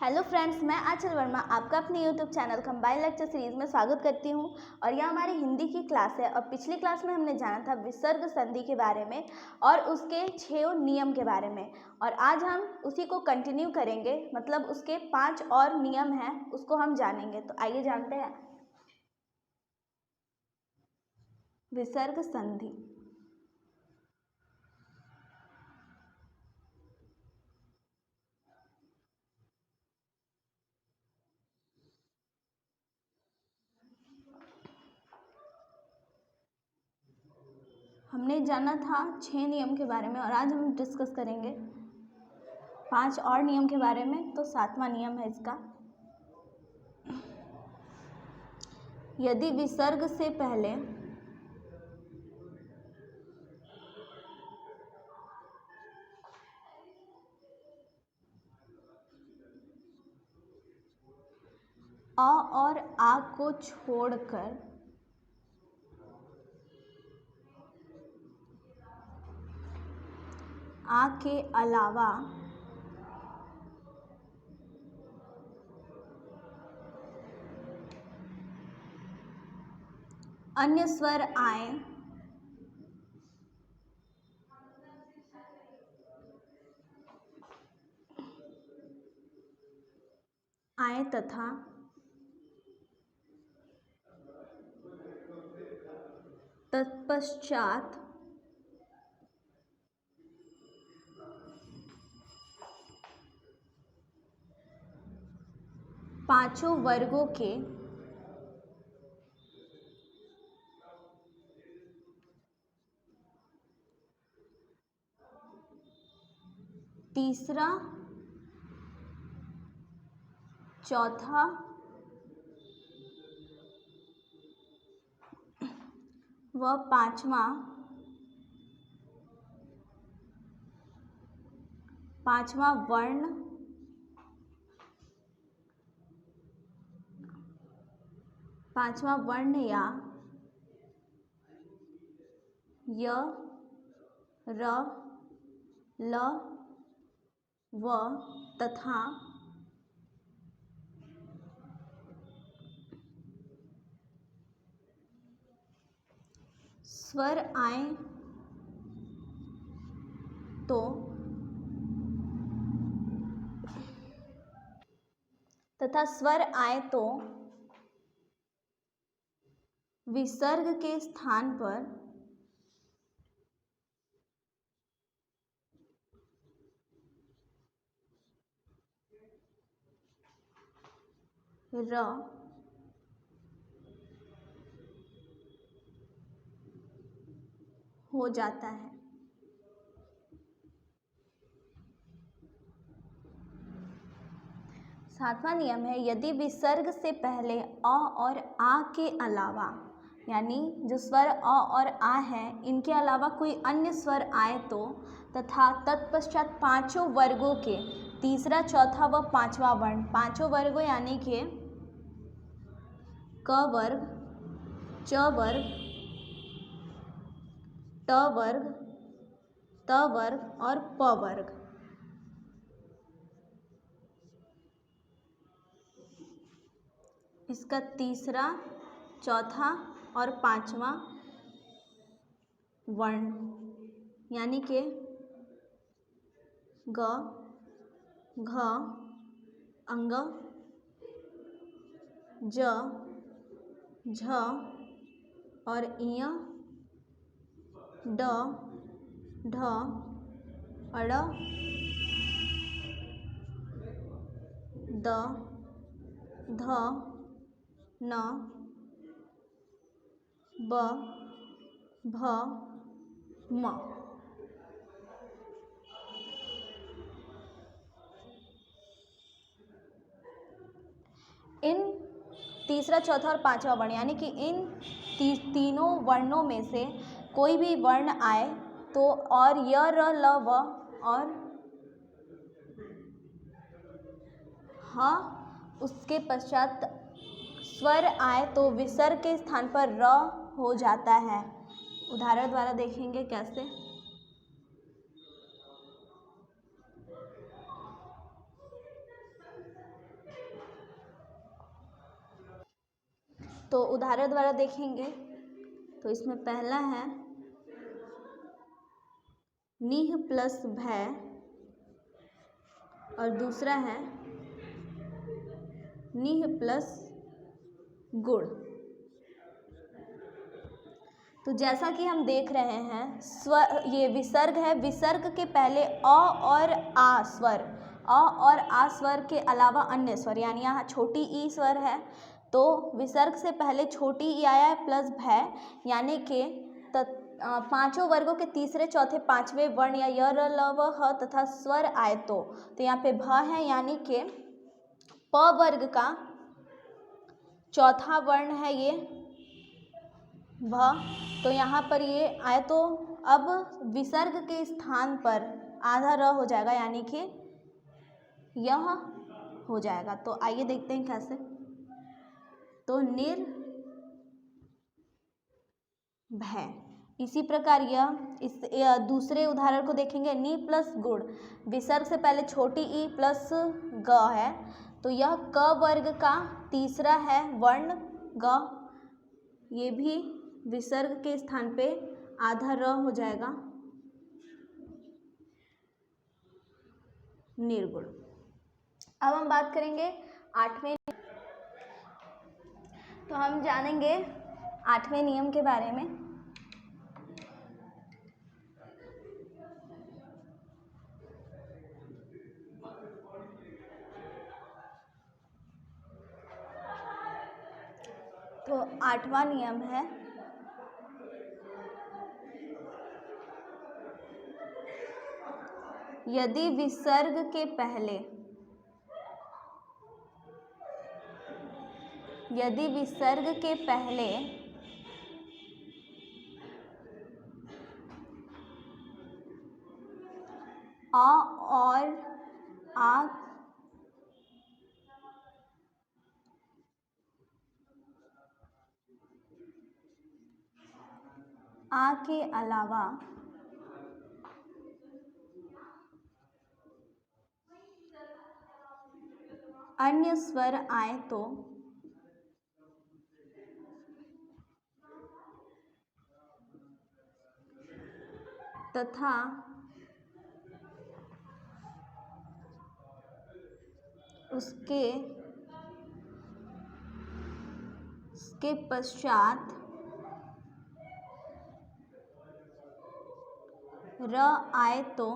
Hello friends, मैं आंचल वर्मा आपका अपने YouTube channel combined lecture series में स्वागत करती हूं। और यह हमारी हिंदी की क्लास है। और पिछली क्लास में हमने जाना था विसर्ग संधि के बारे में और उसके 6 नियम के बारे में। और आज हम उसी को कंटिन्यू करेंगे, मतलब उसके 5 और नियम हैं, उसको हम जानेंगे। तो आइए जानते हैं विसर्ग संधि। हमने जाना था 6 नियम के बारे में और आज हम डिस्कस करेंगे 5 और नियम के बारे में। तो 7वां नियम है इसका, यदि विसर्ग से पहले अ और आ को छोड़कर आ के अलावा अन्य स्वर आए तथा तत्पश्चात पांचों वर्गों के तीसरा, चौथा व पांचवा वर्ण या य, र, ल, व तथा स्वर आए तो विसर्ग के स्थान पर र हो जाता है। सातवां नियम है, यदि विसर्ग से पहले अ और आ के अलावा, यानी जो स्वर अ और आ है इनके अलावा कोई अन्य स्वर आए तो, तथा तत्पश्चात पांचों वर्गों के तीसरा, चौथा व पांचवा वर्ण, पांचों वर्गों यानी कि क वर्ग, च वर्ग, ट वर्ग, त वर्ग और प वर्ग, इसका तीसरा, चौथा और पांचवा वर्ण यानी कि ग, घ, अंग, ज, झ और इय, ड, ढ, अड़, द, ध, न, ब, भ, म। इन तीसरा, चौथा और पांचवा वर्ण यानी कि इन तीनों वर्णों में से कोई भी वर्ण आए तो, और य, र, ल, व और ह उसके पश्चात स्वर आए तो विसर्ग के स्थान पर र हो जाता है। उदाहरण द्वारा देखेंगे कैसे। तो उदाहरण द्वारा देखेंगे तो इसमें पहला है निह प्लस भय और दूसरा है निह प्लस गुण। तो जैसा कि हम देख रहे हैं ये विसर्ग है, विसर्ग के पहले अ और आ स्वर, अ और आ स्वर के अलावा अन्य स्वर, यानी यहाँ छोटी ई स्वर है तो विसर्ग से पहले छोटी ई आया है प्लस भय, यानी कि पांचों वर्गों के तीसरे चौथे पांचवें वर्ण या य र ल व ह तथा स्वर आए तो यहाँ पे भ है, यानी कि प वर्ग का चौथा वर्ण है ये भ। तो यहाँ पर ये आए तो अब विसर्ग के स्थान पर आधा र हो जाएगा, यानी कि यह हो जाएगा। तो आइए देखते हैं कैसे। तो निर भय, इसी प्रकार यह दूसरे उदाहरण को देखेंगे। नि प्लस गुण, विसर्ग से पहले छोटी ई प्लस ग है तो यह क वर्ग का तीसरा है वर्ण ग, ये भी विसर्ग के स्थान पे आधा र हो जाएगा, निर्गुण। अब हम बात करेंगे आठवें, तो हम जानेंगे आठवें नियम के बारे में। तो आठवां नियम है यदि विसर्ग के पहले अ और आ के अलावा अन्य स्वर आए तो तथा उसके पश्चात र आए तो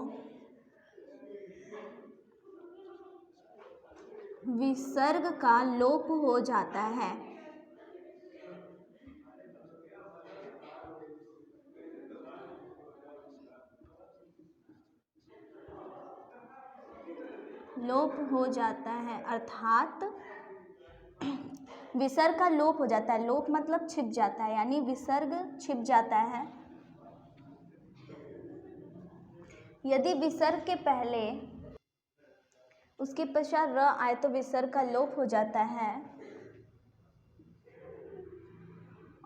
विसर्ग का लोप हो जाता है। लोप हो जाता है अर्थात विसर्ग का लोप हो जाता है। लोप मतलब छिप जाता है, यानी विसर्ग छिप जाता है। यदि विसर्ग के पहले उसके पश्चात र आए तो विसर्ग का लोप हो जाता है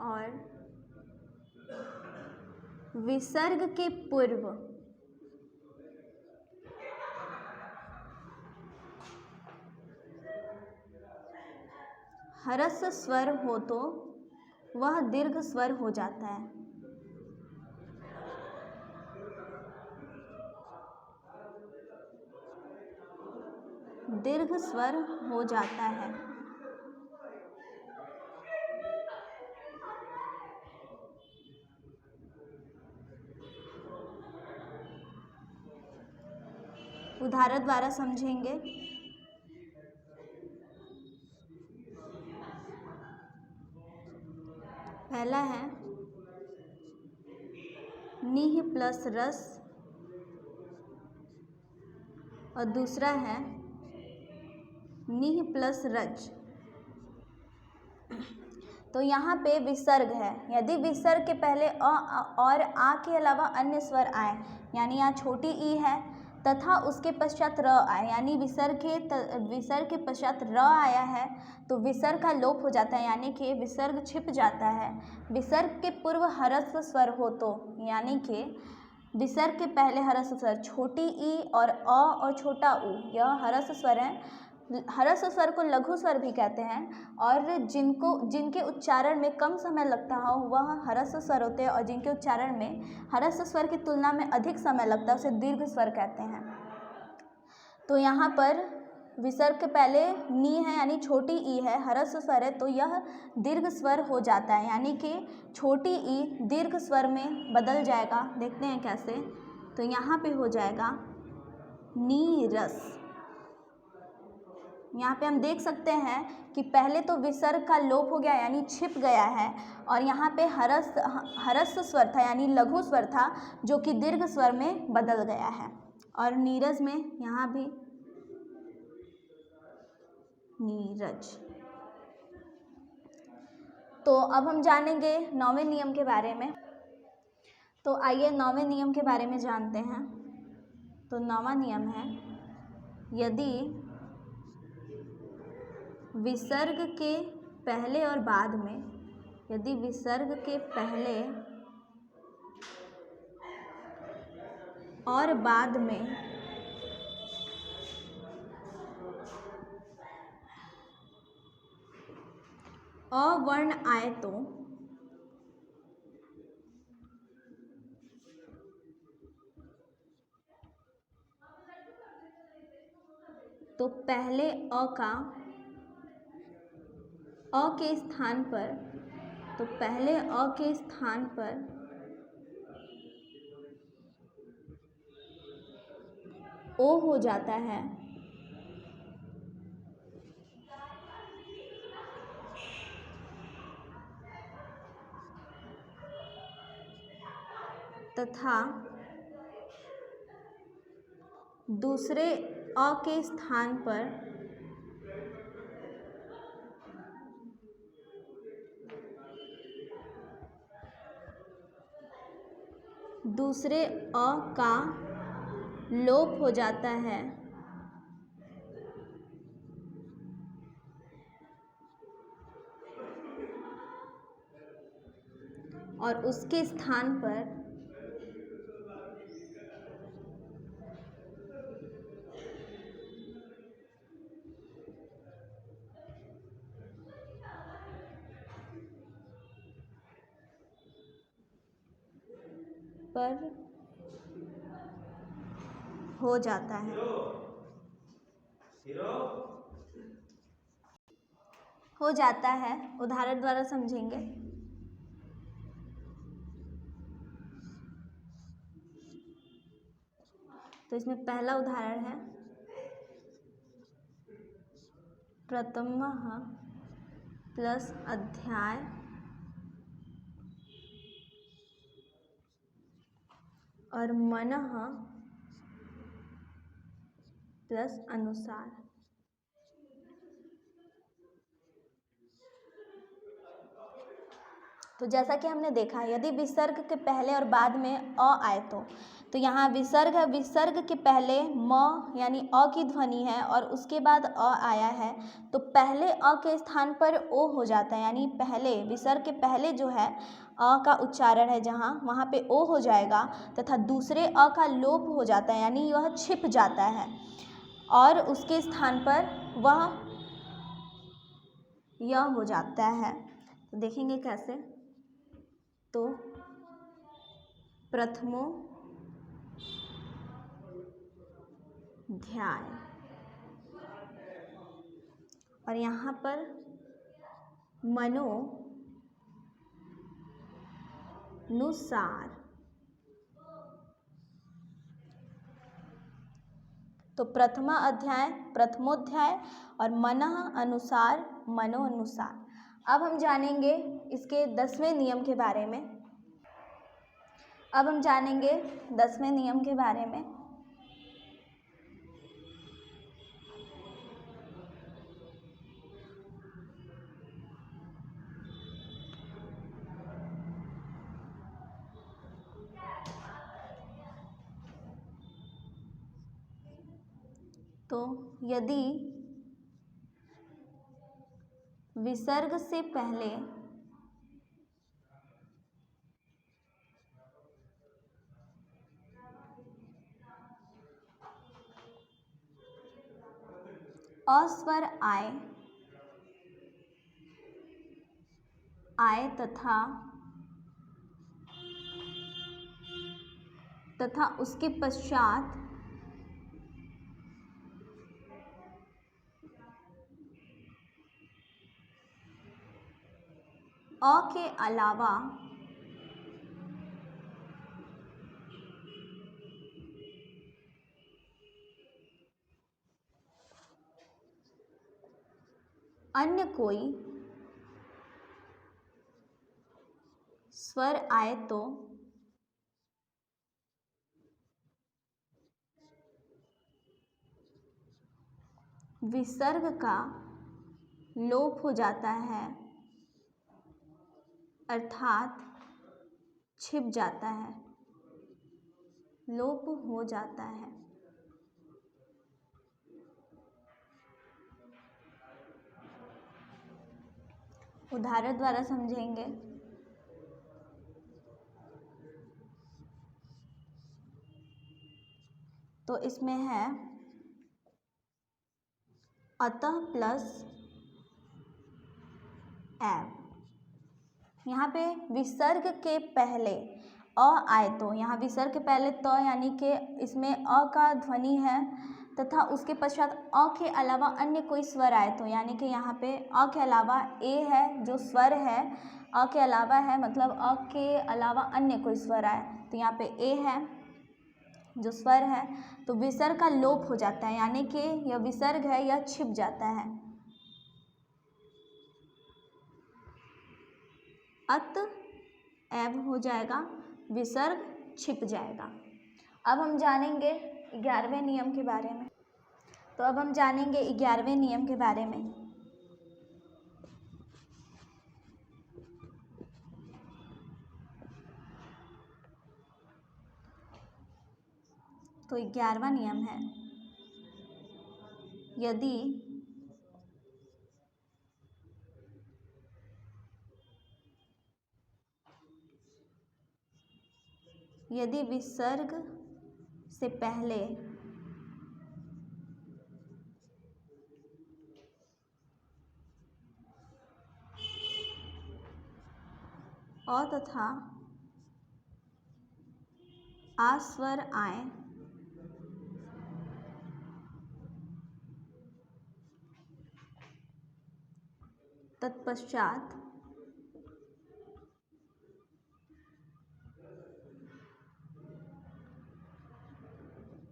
और विसर्ग के पूर्व हरस स्वर हो तो वह दीर्घ स्वर हो जाता है। दीर्घ स्वर हो जाता है। उदाहरण द्वारा समझेंगे। पहला है निह प्लस रस और दूसरा है निह प्लस रज। तो यहाँ पे विसर्ग है, यदि विसर्ग के पहले अ और आ के अलावा अन्य स्वर आए, यानी यहाँ छोटी ई है तथा उसके पश्चात र आए, यानी विसर्ग के पश्चात र आया है तो विसर्ग का लोप हो जाता है, यानी कि विसर्ग छिप जाता है। विसर्ग के पूर्व हरस्व स्वर हो तो, यानी कि विसर्ग के पहले हरस्व स्वर छोटी ई और अ और छोटा उ, यह हरस्व स्वर है ह्रस्व स्वर को लघु स्वर भी कहते हैं, और जिनके उच्चारण में कम समय लगता हो वह ह्रस्व स्वर होते हैं, और जिनके उच्चारण में ह्रस्व स्वर की तुलना में अधिक समय लगता है उसे दीर्घ स्वर कहते हैं। तो यहाँ पर विसर्ग के पहले नी है यानी छोटी ई है, ह्रस्व स्वर है, तो यह दीर्घ स्वर हो जाता है, यानी कि छोटी ई दीर्घ स्वर में बदल जाएगा। देखते हैं कैसे। तो यहाँ पे हो जाएगा नीरस। यहाँ पे हम देख सकते हैं कि पहले तो विसर्ग का लोप हो गया यानी छिप गया है, और यहाँ पे ह्रस्व स्वर था यानी लघु स्वर था जो कि दीर्घ स्वर में बदल गया है। और नीरज में यहाँ भी नीरज। तो अब हम जानेंगे 9वें नियम के बारे में। तो आइए 9वें नियम के बारे में जानते हैं। तो 9वां नियम है, यदि विसर्ग के पहले और बाद में, यदि विसर्ग के पहले और बाद में अवर्ण आए तो पहले अ के स्थान पर, तो पहले अ के स्थान पर ओ हो जाता है, तथा दूसरे अ के स्थान पर दूसरे अ का लोप हो जाता है, और उसके स्थान पर हो जाता है, हो जाता है। उदाहरण द्वारा समझेंगे। तो इसमें पहला उदाहरण है, प्रथमः प्लस अध्याय और मनः प्लस अनुसार। तो जैसा कि हमने देखा, यदि विसर्ग के पहले और बाद में अ आए तो यहाँ विसर्ग है, विसर्ग के पहले म यानी अ की ध्वनि है और उसके बाद अ आया है, तो पहले अ के स्थान पर ओ हो जाता है, यानी पहले विसर्ग के पहले जो है अ का उच्चारण है जहाँ, वहाँ पे ओ हो जाएगा, तथा दूसरे अ का लोप हो जाता है यानी वह छिप जाता है, और उसके स्थान पर वह य हो जाता है। तो देखेंगे कैसे। तो प्रथमो ध्याय, और यहाँ पर मनो नुसार। तो प्रथमा अध्याय प्रथमोध्याय और मनः अनुसार मनो अनुसार। अब हम जानेंगे इसके 10वें नियम के बारे में। अब हम जानेंगे 10वें नियम के बारे में। तो यदि विसर्ग से पहले अ स्वर आए तथा उसके पश्चात अ के अलावा अन्य कोई स्वर आए तो विसर्ग का लोप हो जाता है, अर्थात छिप जाता है, लोप हो जाता है। उदाहरण द्वारा समझेंगे। तो इसमें है अतः प्लस एव। यहाँ पे विसर्ग के पहले अ आए तो, यहाँ विसर्ग के पहले तो यानी कि इसमें अ का ध्वनि है तथा उसके पश्चात अ के अलावा अन्य कोई स्वर आए तो, यानी कि यहाँ पे अ के अलावा ए है जो स्वर है, अ के अलावा है मतलब अ के अलावा अन्य कोई स्वर आए तो यहाँ पे ए है जो स्वर है, तो विसर्ग का लोप हो जाता है, यानी कि यह विसर्ग है यह छिप जाता है। अत एव हो जाएगा, विसर्ग छिप जाएगा। अब हम जानेंगे 11वें नियम के बारे में। तो अब हम जानेंगे 11वें नियम के बारे में। तो 11वां नियम है, यदि विसर्ग से पहले अ तथा आ स्वर आए तत्पश्चात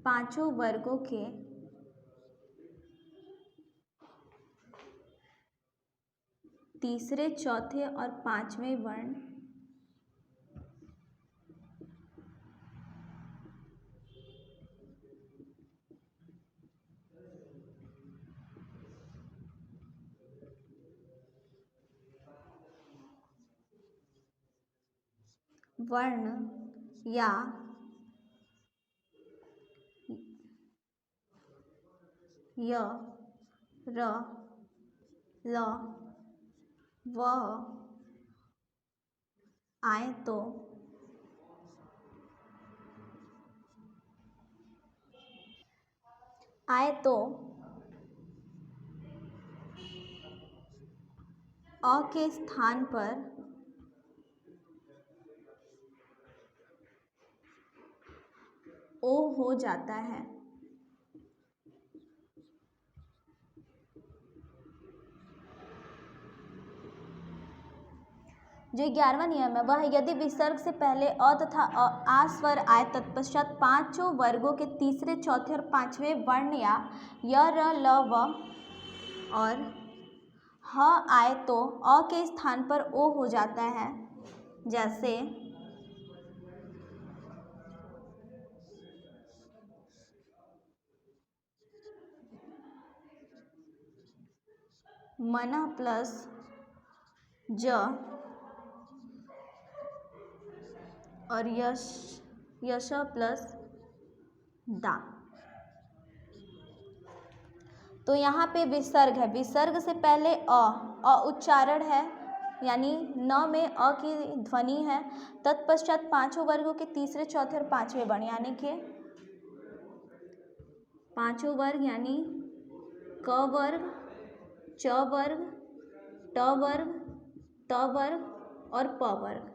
पांचों वर्गों के तीसरे, चौथे और पांचवें वर्ण या य, र, ल, व आए तो अ के स्थान पर ओ हो जाता है। जो 11वां नियम है वह है, यदि विसर्ग से पहले अ तथा आ स्वर आए तत्पश्चात पांचों वर्गों के तीसरे, चौथे और पांचवें वर्ण या य, र, ल, व और ह आए तो अ के स्थान पर ओ हो जाता है। जैसे मन प्लस ज और यश प्लस दा। तो यहाँ पे विसर्ग है, विसर्ग से पहले अ उच्चारण है, यानी न में अ की ध्वनि है, तत्पश्चात पांचों वर्गों के तीसरे, चौथे और पांचवें वर्ण, यानी कि पांचों वर्ग यानी क वर्ग, च वर्ग, ट वर्ग, ट वर्ग और प वर्ग।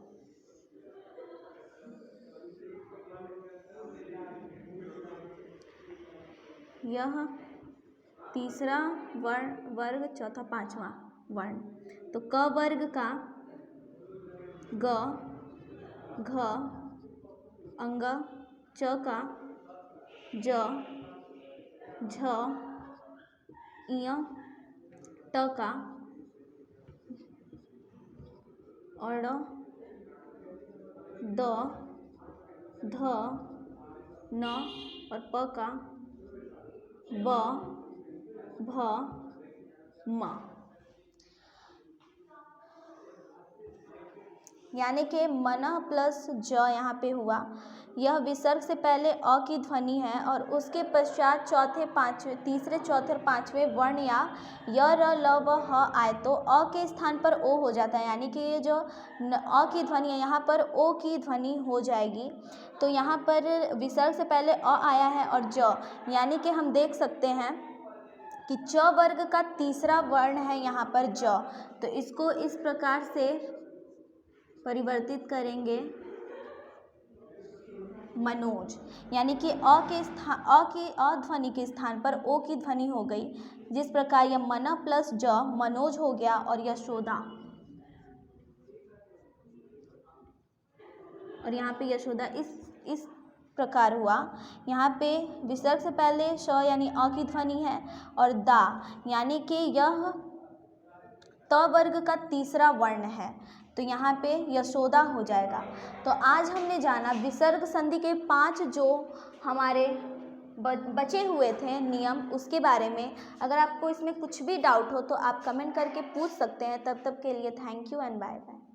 यह तीसरा वर्ण वर्ग, चौथा पांचवा वर्ण। तो क वर्ग का ग, घ, अंग, च का ज, झ, इय, ट का और द, ध, न और प का ब, भ, म। यानी कि मन प्लस ज यहाँ पे हुआ। यह विसर्ग से पहले अ की ध्वनि है और उसके पश्चात चौथे पाँचवें, तीसरे चौथे और पाँचवें वर्ण या य, र, ल, व, ह आए तो अ के स्थान पर ओ हो जाता है। यानी कि ये जो अ की ध्वनि है यहाँ पर ओ की ध्वनि हो जाएगी। तो यहाँ पर विसर्ग से पहले अ आया है और ज, यानी कि हम देख सकते हैं कि च वर्ग का तीसरा वर्ण है यहाँ पर ज। तो इसको इस प्रकार से परिवर्तित करेंगे मनोज। यानी कि अ की अ ध्वनि के स्थान पर ओ की ध्वनि हो गई। जिस प्रकार यह मन प्लस ज मनोज हो गया और यशोदा, और यहाँ पे यशोदा इस प्रकार हुआ। यहाँ पे विसर्ग से पहले श यानी अ की ध्वनि है और दा यानी कि यह त वर्ग का तीसरा वर्ण है। तो यहाँ पे यशोदा हो जाएगा। तो आज हमने जाना विसर्ग संधि के 5 जो हमारे बचे हुए थे नियम, उसके बारे में। अगर आपको इसमें कुछ भी डाउट हो तो आप कमेंट करके पूछ सकते हैं। तब तक के लिए thank you and bye bye.